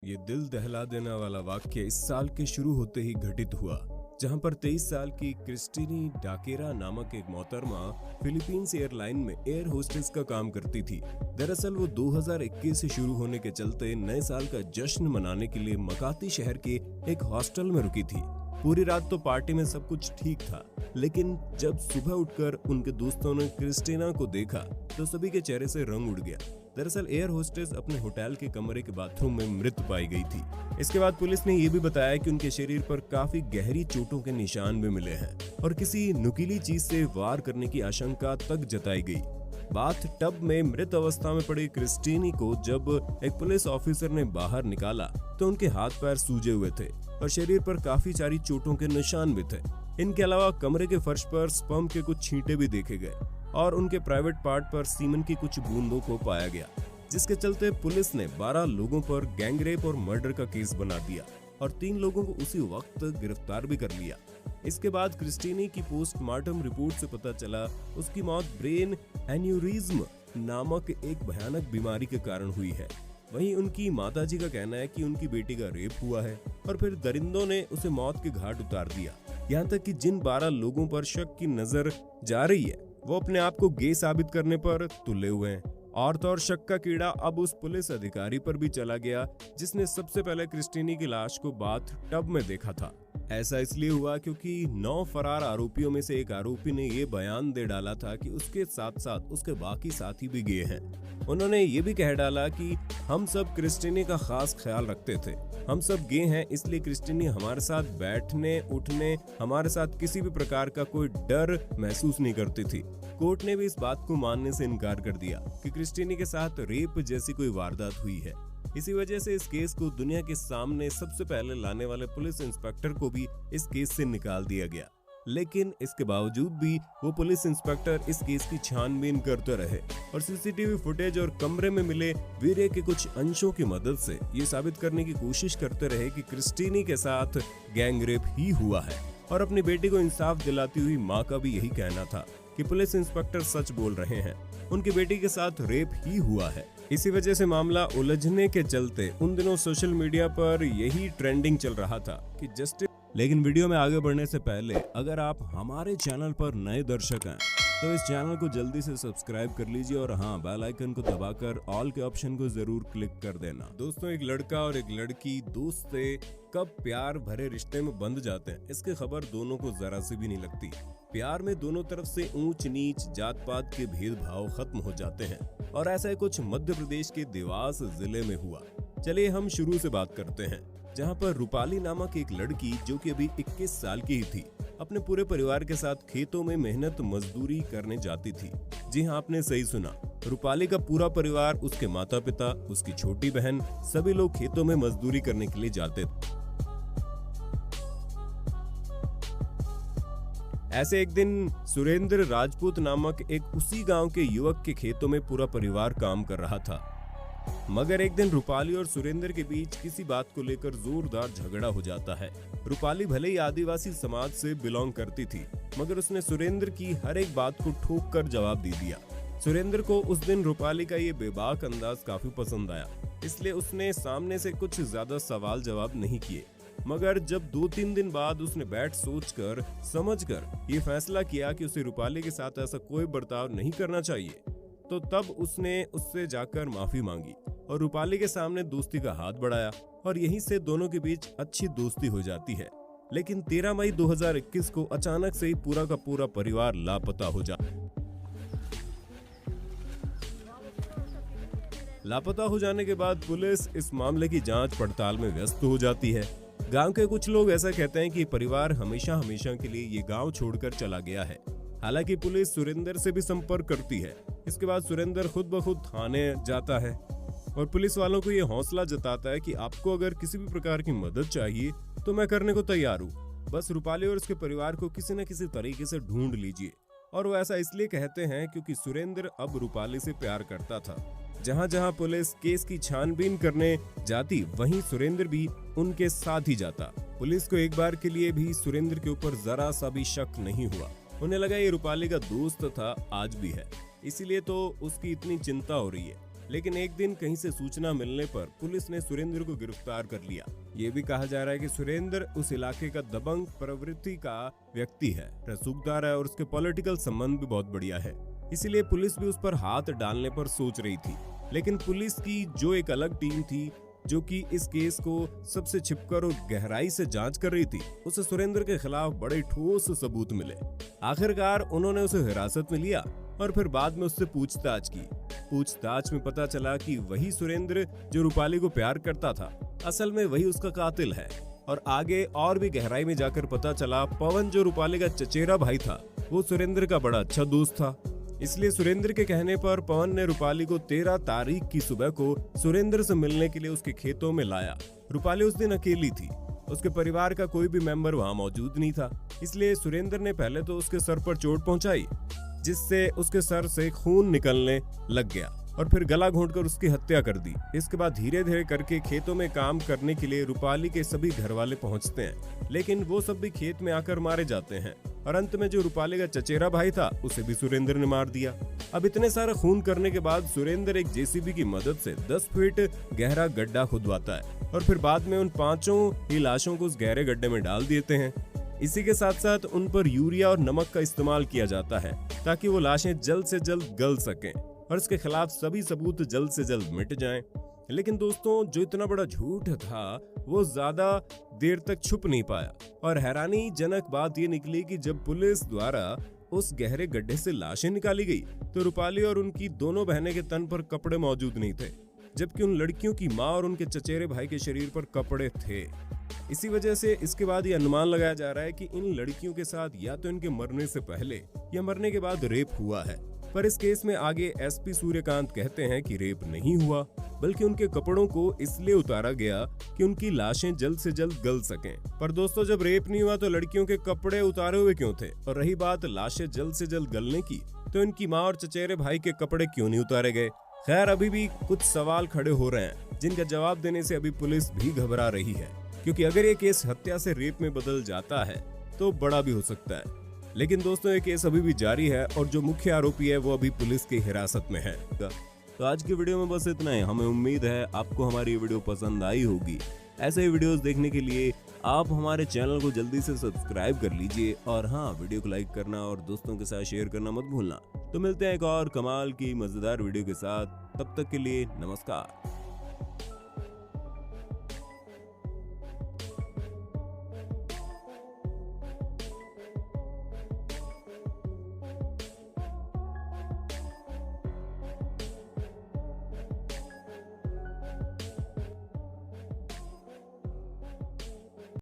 ये दिल दहला देने वाला वाक्य इस साल के शुरू होते ही घटित हुआ, जहां पर 23 साल की क्रिस्टीनी डाकेरा नामक एक मोहतरमा फिलीपींस एयरलाइन में एयर होस्टेस का काम करती थी। दरअसल वो 2021 से शुरू होने के चलते नए साल का जश्न मनाने के लिए मकाती शहर के एक हॉस्टल में रुकी थी। पूरी रात तो पार्टी में सब कुछ ठीक था, लेकिन जब सुबह उठकर उनके दोस्तों ने क्रिस्टीना को देखा तो सभी के चेहरे से रंग उड़ गया। दरअसल एयर होस्टेस अपने होटल के कमरे के बाथरूम में मृत पाई गई थी। इसके बाद पुलिस ने यह भी बताया कि उनके शरीर पर काफी गहरी चोटों के निशान भी मिले हैं और किसी नुकीली चीज से वार करने की आशंका तक जताई गई। बाथ टब में मृत अवस्था में पड़ी क्रिस्टीनी को जब एक पुलिस ऑफिसर ने बाहर निकाला तो उनके हाथ पैर सूजे हुए थे और शरीर पर काफी सारी चोटों के निशान भी थे। इनके अलावा कमरे के फर्श पर स्पर्म के कुछ छींटे भी देखे गए और उनके प्राइवेट पार्ट पर सीमेंट की कुछ बूंदों को पाया गया, जिसके चलते पुलिस ने 12 लोगों पर गैंगरेप और मर्डर का केस बना दिया और 3 लोगों को उसी वक्त गिरफ्तार भी कर लिया। इसके बाद क्रिस्टीनी की पोस्टमार्टम रिपोर्ट से पता चला उसकी मौत ब्रेन एन्यूरिज्म नामक एक भयानक बीमारी के कारण हुई है। वहीं उनकी माताजी का कहना है कि उनकी बेटी का रेप हुआ है और फिर दरिंदों ने उसे मौत के घाट उतार दिया। यहाँ तक कि जिन 12 लोगों पर शक की नजर जा रही है वो अपने आप को गे साबित करने पर तुले हुए हैं। और तो और शक का कीड़ा अब उस पुलिस अधिकारी पर भी चला गया जिसने सबसे पहले क्रिस्टीनी की लाश को बाथ टब में देखा था। ऐसा इसलिए हुआ क्योंकि 9 फरार आरोपियों में से एक आरोपी ने ये बयान दे डाला था कि उसके साथ साथ उसके बाकी साथी भी गे हैं। उन्होंने ये भी कह डाला कि हम सब क्रिस्टीनी का खास ख्याल रखते थे, हम सब गे हैं, इसलिए क्रिस्टीनी हमारे साथ बैठने उठने, हमारे साथ किसी भी प्रकार का कोई डर महसूस नहीं करती थी। कोर्ट ने भी इस बात को मानने से इनकार कर दिया कि क्रिस्टीनी के साथ रेप जैसी कोई वारदात हुई है। इसी वजह से इस केस को दुनिया के सामने सबसे पहले लाने वाले पुलिस इंस्पेक्टर को भी इस केस से निकाल दिया गया। लेकिन इसके बावजूद भी वो पुलिस इंस्पेक्टर इस केस की छानबीन करते रहे और सीसीटीवी फुटेज और कमरे में मिले वीडियो के कुछ अंशों की मदद से ये साबित करने की कोशिश करते रहे कि क्रिस्टीनी के साथ गैंगरेप ही हुआ है। और अपनी बेटी को इंसाफ दिलाती हुई माँ का भी यही कहना था कि पुलिस इंस्पेक्टर सच बोल रहे हैं, उनकी बेटी के साथ रेप ही हुआ है। इसी वजह से मामला उलझने के चलते उन दिनों सोशल मीडिया पर यही ट्रेंडिंग चल रहा था कि जस्टिस। लेकिन वीडियो में आगे बढ़ने से पहले अगर आप हमारे चैनल पर नए दर्शक हैं तो इस चैनल को जल्दी से सब्सक्राइब कर लीजिए और हाँ, बेल आइकन को दबाकर ऑल के ऑप्शन को जरूर क्लिक कर देना। दोस्तों, एक लड़का और एक लड़की दोस्त से कब प्यार भरे रिश्ते में बंध जाते हैं इसकी खबर दोनों को जरा सी भी नहीं लगती। प्यार में दोनों तरफ से ऊंच नीच जात पात के भेदभाव खत्म हो जाते हैं और ऐसा कुछ मध्य प्रदेश के देवास जिले में हुआ। चलिए हम शुरू से बात करते हैं, जहां पर रूपाली नामक एक लड़की जो कि अभी 21 साल की ही थी, अपने पूरे परिवार के साथ खेतों में मेहनत मजदूरी करने जाती थी। जी हाँ, आपने सही सुना, रूपाली का पूरा परिवार, उसके माता पिता, उसकी छोटी बहन, सभी लोग खेतों में मजदूरी करने के लिए जाते थे। ऐसे एक दिन सुरेंद्र राजपूत नामक एक उसी गांव के युवक के खेतों में पूरा परिवार काम कर रहा था। मगर एक दिन रूपाली और सुरेंद्र के बीच किसी बात को लेकर जोरदार झगड़ा हो जाता है। रूपाली भले ही आदिवासी समाज से बिलोंग करती थी, मगर उसने सुरेंद्र की हर एक बात को ठोक कर जवाब दे दिया। सुरेंद्र को उस दिन रूपाली का ये बेबाक अंदाज काफी पसंद आया, इसलिए उसने सामने से कुछ ज्यादा सवाल जवाब नहीं किए। मगर जब 2-3 दिन बाद उसने बैठ सोचकर समझकर ये फैसला किया कि उसे रूपाली के साथ ऐसा कोई बर्ताव नहीं करना चाहिए, तो तब उसने उससे जाकर माफी मांगी और रूपाली के सामने दोस्ती का हाथ बढ़ाया और यहीं से दोनों के बीच अच्छी दोस्ती हो जाती है। लेकिन 13 मई 2021 को अचानक से ही पूरा का पूरा परिवार लापता हो जाने के बाद पुलिस इस मामले की जांच पड़ताल में व्यस्त हो जाती है। गांव के कुछ लोग ऐसा कहते हैं कि परिवार हमेशा हमेशा के लिए ये गांव छोड़कर चला गया है। हालांकि पुलिस सुरेंद्र से भी संपर्क करती है। इसके बाद सुरेंद्र खुद ब खुद थाने जाता है और पुलिस वालों को ये हौसला जताता है कि आपको अगर किसी भी प्रकार की मदद चाहिए तो मैं करने को तैयार हूँ, बस रूपाली और उसके परिवार को किसी न किसी तरीके से ढूंढ लीजिए। और वो ऐसा इसलिए कहते हैं क्योंकि सुरेंद्र अब रूपाली से प्यार करता था। जहाँ जहाँ पुलिस केस की छानबीन करने जाती वहीं सुरेंद्र भी उनके साथ ही जाता। पुलिस को एक बार के लिए भी सुरेंद्र के ऊपर जरा सा भी शक नहीं हुआ। उन्हें लगा ये रूपाली का दोस्त था, आज भी है, इसीलिए तो उसकी इतनी चिंता हो रही है। लेकिन एक दिन कहीं से सूचना मिलने पर पुलिस ने सुरेंद्र को गिरफ्तार कर लिया। ये भी कहा जा रहा है कि सुरेंद्र उस इलाके का दबंग प्रवृत्ति का व्यक्ति है, रसूखदार है और उसके पॉलिटिकल संबंध भी बहुत बढ़िया है। इसीलिए पुलिस भी उस पर हाथ डालने पर सोच रही थी। लेकिन पुलिस की जो एक अलग टीम थी जो कि इस केस को सबसे छिपकर और गहराई से जांच कर रही थी, उसे सुरेंद्र के खिलाफ बड़े ठोस सबूत मिले। आखिरकार उन्होंने उसे हिरासत में लिया और फिर बाद में उससे पूछताछ की। पूछताछ में पता चला कि वही सुरेंद्र जो रूपाली को प्यार करता था, असल में वही उसका कातिल है। और आगे और भी गहराई में जाकर पता चला पवन जो रूपाली का चचेरा भाई था, वो सुरेंद्र का बड़ा अच्छा दोस्त था। इसलिए सुरेंद्र के कहने पर पवन ने रूपाली को 13 तारीख की सुबह को सुरेंद्र से मिलने के लिए उसके खेतों में लाया। रूपाली उस दिन अकेली थी, उसके परिवार का कोई भी मेंबर वहां मौजूद नहीं था। इसलिए सुरेंद्र ने पहले तो उसके सर पर चोट पहुंचाई, जिससे उसके सर से खून निकलने लग गया और फिर गला घोंटकर उसकी हत्या कर दी। इसके बाद धीरे धीरे करके खेतों में काम करने के लिए रूपाली के सभी घर वाले पहुंचते हैं, लेकिन वो सब भी खेत में आकर मारे जाते हैं और अंत में जो रूपाली का चचेरा भाई था उसे भी सुरेंद्र ने मार दिया। अब इतने सारा खून करने के बाद सुरेंद्र एक जेसीबी की मदद से 10 फीट गहरा गड्ढा खुदवाता है और फिर बाद में उन 5 ही लाशों को उस गहरे गड्ढे में डाल देते हैं। इसी के साथ साथ उन पर यूरिया और नमक का इस्तेमाल किया जाता है ताकि वो लाशें जल्द से जल्द गल सकें और इसके खिलाफ सभी सबूत जल्द से जल्द मिट जाएं। लेकिन दोस्तों, जो इतना बड़ा झूठ था वो ज्यादा देर तक छुप नहीं पाया और हैरानीजनक बात ये निकली कि जब पुलिस द्वारा उस गहरे गड्ढे से लाशें निकाली गई तो रूपाली और उनकी दोनों बहनें के तन पर कपड़े मौजूद नहीं थे, जबकि उन लड़कियों की मां और उनके चचेरे भाई के शरीर पर कपड़े थे। इसी वजह से इसके बाद ये अनुमान लगाया जा रहा है कि इन लड़कियों के साथ या तो इनके मरने से पहले या मरने के बाद रेप हुआ है। पर इस केस में आगे एसपी सूर्यकांत कहते हैं कि रेप नहीं हुआ, बल्कि उनके कपड़ों को इसलिए उतारा गया कि उनकी लाशें जल्द से जल्द गल सकें। पर दोस्तों, जब रेप नहीं हुआ तो लड़कियों के कपड़े उतारे हुए क्यों थे? और रही बात लाशें जल्द से जल्द गलने की, तो इनकी माँ और चचेरे भाई के कपड़े क्यों नहीं उतारे गए? खैर, अभी भी कुछ सवाल खड़े हो रहे हैं जिनका जवाब देने से अभी पुलिस भी घबरा रही है, क्योंकि अगर ये केस हत्या से रेप में बदल जाता है तो बड़ा भी हो सकता है। लेकिन दोस्तों, ये केस अभी भी जारी है और जो मुख्य आरोपी है वो अभी पुलिस की हिरासत में है। तो आज की वीडियो में बस इतना ही। हमें उम्मीद है आपको हमारी वीडियो पसंद आई होगी। ऐसे ही वीडियोस देखने के लिए आप हमारे चैनल को जल्दी से सब्सक्राइब कर लीजिए और हाँ, वीडियो को लाइक करना और दोस्तों के साथ शेयर करना मत भूलना। तो मिलते हैं एक और कमाल की मजेदार वीडियो के साथ, तब तक के लिए नमस्कार।